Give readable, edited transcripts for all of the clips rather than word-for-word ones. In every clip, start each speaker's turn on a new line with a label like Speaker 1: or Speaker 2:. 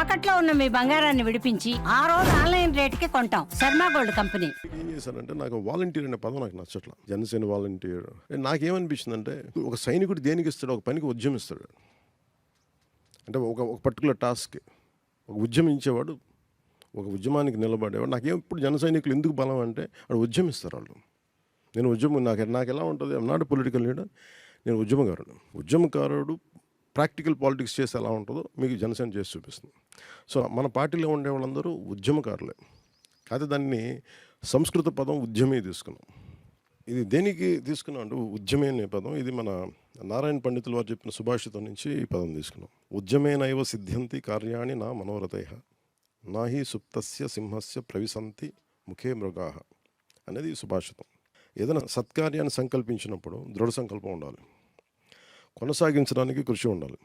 Speaker 1: తాకట్లో ఉన్న మీ బంగారాన్ని విడిపించి ఆ రోజు ఆన్లైన్ రేటుకి కొంటాం. Sharma gold company.
Speaker 2: ఏం చేశానంటే నాకు వాలంటీర్ అనే పదం నాకు నచ్చట్లా. జనసేన వాలంటీర్ నాకేమనిపించింది అంటే ఒక సైనికుడు దేనికి ఇస్తాడు, ఒక పనికి ఉద్యమిస్తాడు. అంటే ఒక పర్టికులర్ టాస్క్ ఒక ఉద్యమించేవాడు, ఒక ఉద్యమానికి నిలబడేవాడు. నాకేం ఇప్పుడు జన సైనికులు ఎందుకు బలం అంటే వాడు ఉద్యమిస్తారు. వాళ్ళు నేను ఉద్యమం నాకు ఎలా ఉంటుంది, ఐఎమ్ నాట్ పొలిటికల్ లీడర్, నేను ఉద్యమకారుడు ప్రాక్టికల్ పాలిటిక్స్ చేసి ఎలా ఉంటుందో మీకు జనసేన చేసి చూపిస్తుంది. సో మన పార్టీలో ఉండే వాళ్ళందరూ ఉద్యమకారులే. కాకపోతే దాన్ని సంస్కృత పదం ఉద్యమే తీసుకున్నాం. ఇది దేనికి తీసుకున్నాం అంటే ఉద్యమే అనే పదం ఇది మన నారాయణ పండితులు వారు చెప్పిన సుభాషితం నుంచి ఈ పదం తీసుకున్నాం. ఉద్యమేనైవ సిద్ధ్యంతి కార్యాణి నా మనోరథైః నాహి సుప్తస్య సింహస్య ప్రవిశంతి ముఖే మృగాః అనేది ఈ సుభాషితం. ఏదైనా సత్కార్యాన్ని సంకల్పించినప్పుడు దృఢ సంకల్పం ఉండాలి, కొనసాగించడానికి కృషి ఉండాలి.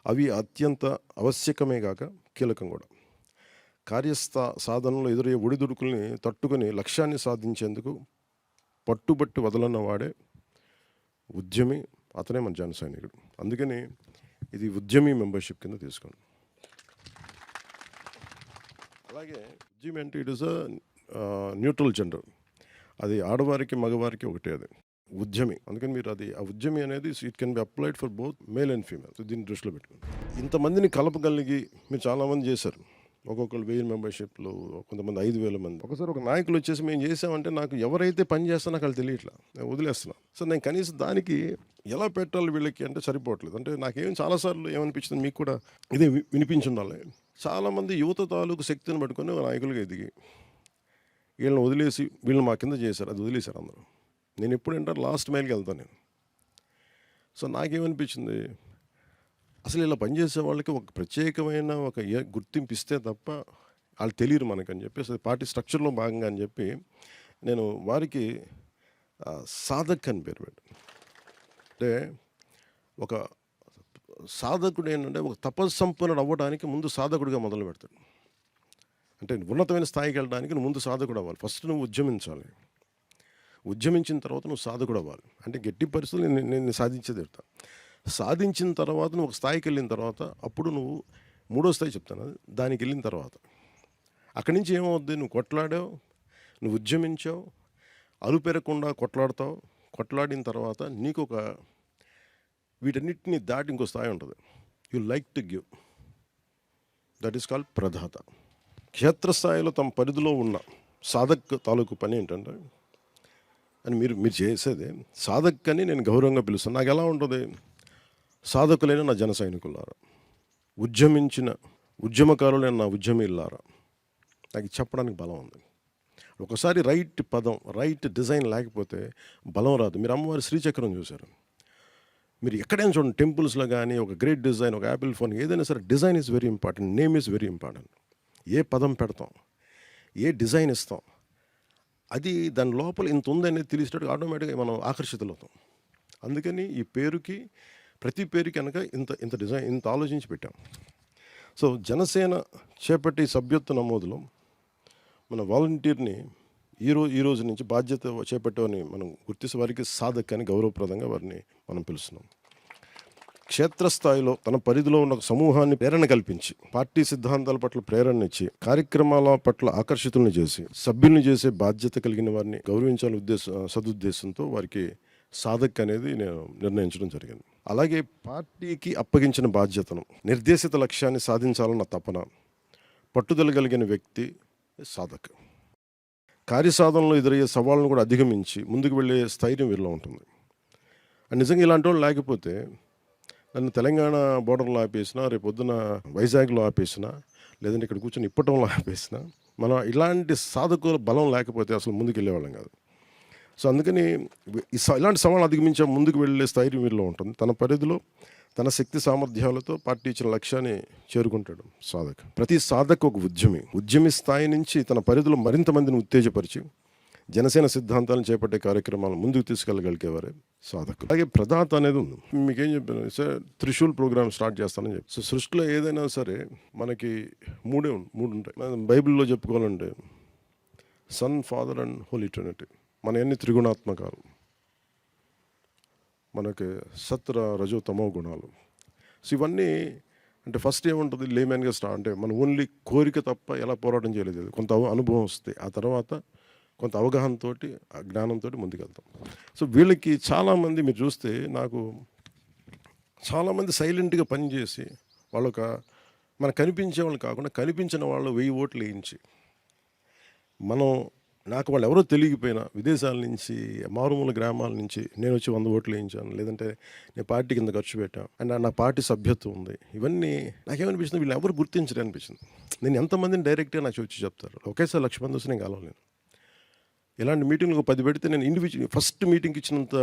Speaker 2: అవి అత్యంత ఆవశ్యకమే కాక కీలకం కూడా. సాధనలో ఎదురయ్యే ఒడిదుడుకుల్ని తట్టుకుని లక్ష్యాన్ని సాధించేందుకు పట్టుబట్టి వదలన్న వాడే ఉద్యమి, అతనే మన జన సైనికుడు. అందుకని ఇది ఉద్యమి మెంబర్షిప్ కింద తీసుకోండి. అలాగే ఉద్యమి అంటే it is a neutral gender, అది ఆడవారికి మగవారికి ఒకటే అది ఉద్యమి. అందుకని మీరు అది ఆ ఉద్యమి అనేది it can be applied for both male and female. దీన్ని దృష్టిలో పెట్టుకుని ఇంతమందిని కలపగలిగి మీరు చాలామంది చేశారు. ఒక్కొక్కరు 1000 మెంబర్షిప్లు, కొంతమంది 5000 మంది. ఒకసారి ఒక నాయకులు వచ్చేసి మేము చేసామంటే నాకు ఎవరైతే పని చేస్తా నాకు వాళ్ళు తెలియట్లా, నేను వదిలేస్తున్నాను. సో నేను కనీసం దానికి ఎలా పెట్టాలి వీళ్ళకి అంటే సరిపోవట్లేదు. అంటే నాకేం చాలాసార్లు ఏమనిపించింది, మీకు కూడా ఇదే వినిపించి ఉండాలి. చాలామంది యువత తాలూకు శక్తిని పట్టుకొని నాయకులుగా ఎదిగి వీళ్ళని వదిలేసి వీళ్ళని మా కింద చేశారు, అది వదిలేశారు అందరూ. నేను ఎప్పుడంటే లాస్ట్ మైల్కి వెళ్తాను నేను. సో నాకేమనిపించింది, అసలు ఇలా పనిచేసే వాళ్ళకి ఒక ప్రత్యేకమైన ఒక గుర్తింపు ఇస్తే తప్ప వాళ్ళు తెలియరు మనకని చెప్పేసి అది పార్టీ స్ట్రక్చర్లో భాగంగా అని చెప్పి నేను వారికి సాధక్ అని పేరు పెట్టాను. అంటే ఒక సాధకుడు ఏంటంటే ఒక తపస్సంపన్నుడు అవ్వడానికి ముందు సాధకుడిగా మొదలు పెడతాడు. అంటే ఉన్నతమైన స్థాయికి వెళ్ళడానికి నువ్వు ముందు సాధకుడు అవ్వాలి. ఫస్ట్ నువ్వు ఉద్యమించాలి, ఉద్యమించిన తర్వాత నువ్వు సాధకుడు అవ్వాలి. అంటే గట్టి పరిస్థితులు నేను సాధించేది ఎడతా. సాధించిన తర్వాత నువ్వు ఒక స్థాయికి వెళ్ళిన తర్వాత అప్పుడు నువ్వు మూడో స్థాయి చెప్తాను, దానికి వెళ్ళిన తర్వాత అక్కడి నుంచి ఏమవుద్ది, నువ్వు కొట్లాడావు, నువ్వు ఉద్యమించావు, అలుపెరగకుండా కొట్లాడతావు. కొట్లాడిన తర్వాత నీకు ఒక వీటన్నిటిని దాటి ఇంకో స్థాయి ఉంటుంది. You like to give, that is called ప్రదాత. క్షేత్రస్థాయిలో తమ పరిధిలో ఉన్న సాధక్ తాలూకు పని ఏంటంటే అని మీరు చేసేది సాధక్ అని నేను గౌరవంగా పిలుస్తాను. నాకు ఎలా ఉంటుంది, సాధకులైన నా జన సైనికులారా, ఉద్యమించిన ఉద్యమకారులైన నా ఉద్యమీలారా, నాకు చెప్పడానికి బలం ఉంది. ఒకసారి రైట్ పదం, రైట్ డిజైన్ లేకపోతే బలం రాదు. మీరు అమ్మవారి శ్రీచక్రం చూశారు, మీరు ఎక్కడైనా చూడండి, టెంపుల్స్లో కానీ ఒక గ్రేట్ డిజైన్, ఒక యాపిల్ ఫోన్, ఏదైనా సరే design is very important, name is very important. ఏ పదం పెడతాం, ఏ డిజైన్ ఇస్తాం, అది దాని లోపల ఇంత ఉందనేది తెలిసేటట్టు ఆటోమేటిక్గా మనం ఆకర్షితులవుతాం. అందుకని ఈ పేరుకి, ప్రతి పేరుకి కనుక ఇంత ఇంత డిజైన్, ఇంత ఆలోచించి పెట్టాం. సో జనసేన చేపట్టి సభ్యత్వ నమోదులో మన వాలంటీర్ని ఈ రోజు నుంచి బాధ్యత చేపట్టేవారిని మనం గుర్తించే వారికి సాధక్ అని గౌరవప్రదంగా వారిని మనం పిలుస్తున్నాం. క్షేత్రస్థాయిలో తన పరిధిలో ఉన్న సమూహాన్ని ప్రేరణ కల్పించి, పార్టీ సిద్ధాంతాల పట్ల ప్రేరణ ఇచ్చి, కార్యక్రమాల పట్ల ఆకర్షితులను చేసి, సభ్యులను చేసే బాధ్యత కలిగిన వారిని గౌరవించాలని సదుద్దేశంతో వారికి సాధక్ అనేది నేను నిర్ణయించడం జరిగింది. అలాగే పార్టీకి అప్పగించిన బాధ్యతను, నిర్దేశిత లక్ష్యాన్ని సాధించాలన్న తపన, పట్టుదల కలిగిన వ్యక్తి సాధక్. కార్యసాధనలో ఎదురయ్యే సవాళ్ళను కూడా అధిగమించి ముందుకు వెళ్ళే స్థైర్యం వీరిలో ఉంటుంది. నిజంగా ఇలాంటి వాళ్ళు లేకపోతే నన్ను తెలంగాణ బోర్డర్లో ఆపేసినా, రేపు పొద్దున వైజాగ్లో ఆపేసినా, లేదంటే ఇక్కడ కూర్చొని ఇప్పటంలో ఆపేసినా, మనం ఇలాంటి సాధకుల బలం లేకపోతే అసలు ముందుకు వెళ్ళేవాళ్ళం కాదు. సో అందుకని ఇలాంటి సవాళ్ళు అధిగమించే ముందుకు వెళ్ళే స్థైర్యం వీరిలో ఉంటుంది. తన పరిధిలో తన శక్తి సామర్థ్యాలతో పార్టీ ఇచ్చిన లక్ష్యాన్ని చేరుకుంటాడు సాధక్. ప్రతి సాధక్ ఒక ఉద్యమి స్థాయి నుంచి తన పరిధిలో మరింత మందిని ఉత్తేజపరిచి జనసేన సిద్ధాంతాలను చేపట్టే కార్యక్రమాలను ముందుకు తీసుకెళ్ళగలిగేవారే సాధకులు. అలాగే ప్రదాత అనేది ఉంది. మీకేం చెప్పాను సార్, త్రిశూల్ ప్రోగ్రామ్ స్టార్ట్ చేస్తానని చెప్పి. సో సృష్టిలో ఏదైనా సరే మనకి మూడు ఉంటాయి. బైబిల్లో చెప్పుకోవాలంటే son, father and holy trinity. మన ఎన్ని త్రిగుణాత్మకాలు, మనకి సత్ర రజో తమో గుణాలు. సో ఇవన్నీ అంటే ఫస్ట్ ఏముంటుంది లేమెన్గా అంటే మన ఓన్లీ కోరిక తప్ప ఎలా పోరాటం చేయలేదు. కొంత అనుభవం వస్తే ఆ తర్వాత కొంత అవగాహనతోటి ఆ జ్ఞానంతో ముందుకెళ్తాం. సో వీళ్ళకి చాలామంది మీరు చూస్తే నాకు చాలామంది సైలెంట్గా పనిచేసి వాళ్ళొక మనకు కనిపించే వాళ్ళు కాకుండా కనిపించిన వాళ్ళు 1000 ఓట్లు వేయించి మనం నాకు వాళ్ళు ఎవరో తెలియకపోయినా విదేశాల నుంచి మారుమూల గ్రామాల నుంచి నేను వచ్చి 100 ఓట్లు వేయించాను, లేదంటే నేను పార్టీ కింద ఖర్చు పెట్టాను అండ్ నా పార్టీ సభ్యత్వం ఉంది, ఇవన్నీ నాకేమనిపించింది వీళ్ళు ఎవరు గుర్తించడం అనిపించింది. నేను ఎంతమందిని డైరెక్ట్గా నాకు వచ్చి చెప్తారు, ఒకేసారి 1,00,000 మంది వస్తే నేను కలవలేను. ఇలాంటి మీటింగ్లు 10 పెడితే నేను ఇండివిజువల్ ఫస్ట్ మీటింగ్కి ఇచ్చినంత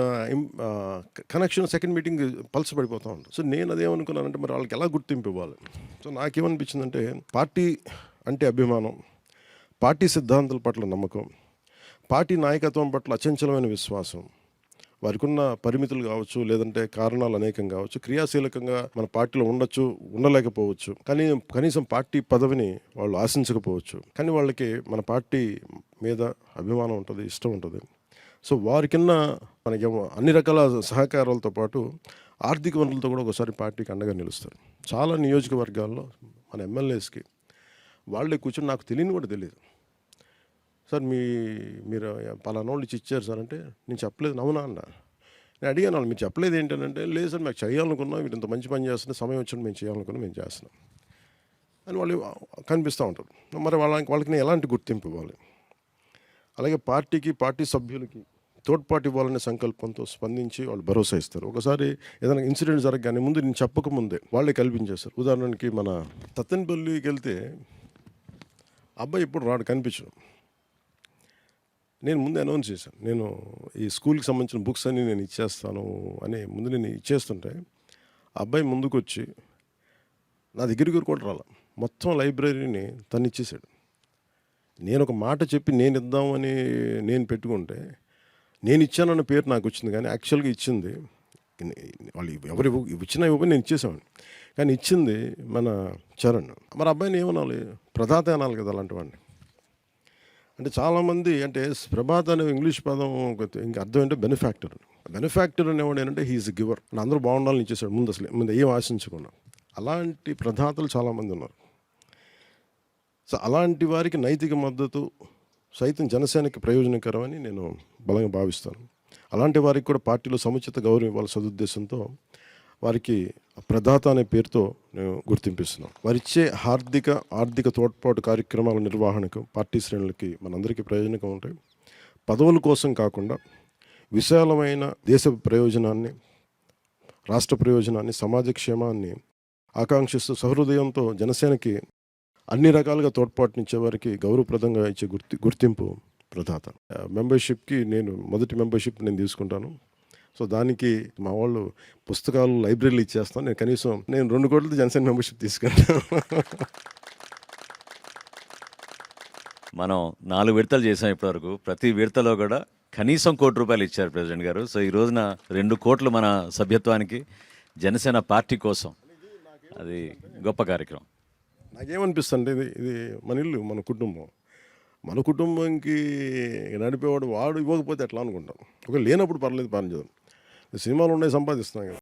Speaker 2: కనెక్షన్ సెకండ్ మీటింగ్ పలసపడిపోతూ ఉంటాను. సో నేను అదేమనుకున్నానంటే మరి వాళ్ళకి ఎలా గుర్తింపు ఇవ్వాలి. సో నాకేమనిపించిందంటే పార్టీ అంటే అభిమానం, పార్టీ సిద్ధాంతాల పట్ల నమ్మకం, పార్టీ నాయకత్వం పట్ల అచంచలమైన విశ్వాసం, వారికి ఉన్న పరిమితులు కావచ్చు, లేదంటే కారణాలు అనేకం కావచ్చు, క్రియాశీలకంగా మన పార్టీలో ఉండొచ్చు, ఉండలేకపోవచ్చు, కానీ కనీసం పార్టీ పదవిని వాళ్ళు ఆశించకపోవచ్చు, కానీ వాళ్ళకి మన పార్టీ మీద అభిమానం ఉంటుంది, ఇష్టం ఉంటుంది. సో వారికిన్న మనకి అన్ని రకాల సహకారాలతో పాటు ఆర్థిక వనరులతో కూడా ఒకసారి పార్టీకి అండగా నిలుస్తారు. చాలా నియోజకవర్గాల్లో మన ఎమ్మెల్యేస్కి వాళ్ళే కూర్చొని నాకు తెలియని కూడా తెలియదు, సార్ మీరు పలానా వాళ్ళు ఇచ్చారు సార్ అంటే నేను చెప్పలేదు, అవునా అన్న. నేను అడిగాను వాళ్ళు మీరు చెప్పలేదు ఏంటంటే లేదు సార్ మాకు చేయాలనుకున్నాం, మీరు ఇంత మంచి పని చేస్తున్నా, సమయం వచ్చినప్పుడు మేము చేయాలనుకున్నాం, మేము చేస్తున్నాం అని వాళ్ళు కనిపిస్తూ ఉంటారు. మరి వాళ్ళకి నేను ఎలాంటి గుర్తింపు ఇవ్వాలి, అలాగే పార్టీ సభ్యులకి తోడ్పాటు ఇవ్వాలనే సంకల్పంతో స్పందించి వాళ్ళు భరోసా ఇస్తారు. ఒకసారి ఏదైనా ఇన్సిడెంట్ జరగగానే ముందు నేను చెప్పకముందే వాళ్ళే కల్పించేస్తారు. ఉదాహరణకి మన తత్తెనపల్లికి వెళ్తే అబ్బాయి ఇప్పుడు రాడు, కనిపించడం. నేను ముందే అనౌన్స్ చేశాను, నేను ఈ స్కూల్కి సంబంధించిన బుక్స్ అన్నీ నేను ఇచ్చేస్తాను అని ముందు నేను ఇచ్చేస్తుంటే అబ్బాయి ముందుకు వచ్చి నా దగ్గరికి కూడా రాలా, మొత్తం లైబ్రరీని తను ఇచ్చేసాడు. నేను ఒక మాట చెప్పి నేను ఇద్దామని నేను పెట్టుకుంటే నేను ఇచ్చానన్న పేరు నాకు వచ్చింది, కానీ యాక్చువల్గా ఇచ్చింది వాళ్ళు ఎవరు ఇచ్చినా ఇవ్వని నేను ఇచ్చేసాను, కానీ ఇచ్చింది మన చరణ్. మరి అబ్బాయిని ఏమనాలి, ప్రదాత అనాలి కదా అలాంటి వాడిని. అంటే చాలామంది అంటే ప్రభాత్ అనే ఇంగ్లీష్ పదం ఇంకా అర్థం ఏంటంటే బెనిఫాక్టర్ అనేవాడు ఏంటంటే హీఈస్ గివర్, అందరూ బాగుండాలని ఇచ్చేసాడు ముందు ఏం ఆశించకుండా. అలాంటి ప్రదాతలు చాలామంది ఉన్నారు. సో అలాంటి వారికి నైతిక మద్దతు సైతం జనసేనకి ప్రయోజనకరమని నేను బలంగా భావిస్తాను. అలాంటి వారికి కూడా పార్టీలో సముచిత గౌరవం ఇవ్వాలి సదుద్దేశంతో వారికి ప్రదాత అనే పేరుతో నేను గుర్తింపిస్తున్నాం. వారిచ్చే ఆర్థిక తోడ్పాటు కార్యక్రమాల నిర్వహణకు పార్టీ శ్రేణులకి మనందరికీ ప్రయోజనకం ఉంటాయి. పదవుల కోసం కాకుండా విశాలమైన దేశ ప్రయోజనాన్ని, రాష్ట్ర ప్రయోజనాన్ని, సమాజ క్షేమాన్ని ఆకాంక్షిస్తూ సహృదయంతో జనసేనకి అన్ని రకాలుగా తోడ్పాటునిచ్చే వారికి గౌరవప్రదంగా ఇచ్చే గుర్తింపు ప్రదాత. మెంబర్షిప్కి నేను మొదటి మెంబర్షిప్ నేను తీసుకుంటాను. సో దానికి మా వాళ్ళు పుస్తకాలు లైబ్రరీలు ఇచ్చేస్తాను. నేను 2 కోట్లతో జనసేన మెంబర్షిప్ తీసుకుంటాను.
Speaker 3: మనం 4 విడతలు చేసాం ఇప్పటివరకు. ప్రతి విడతలో కూడా కనీసం ₹1,00,00,000 ఇచ్చారు ప్రెసిడెంట్ గారు. సో ఈ రోజున 2 కోట్లు మన సభ్యత్వానికి జనసేన పార్టీ కోసం, అది గొప్ప కార్యక్రమం.
Speaker 2: నాకేమనిపిస్తుంది, ఇది మన ఇల్లు, మన కుటుంబంకి నడిపేవాడు వాడు ఇవ్వకపోతే ఎట్లా అనుకుంటాం. ఒకవేళ లేనప్పుడు పర్లేదు, పని చేద్దాం. సినిమాలు ఉన్నాయి, సంపాదిస్తున్నాం కదా.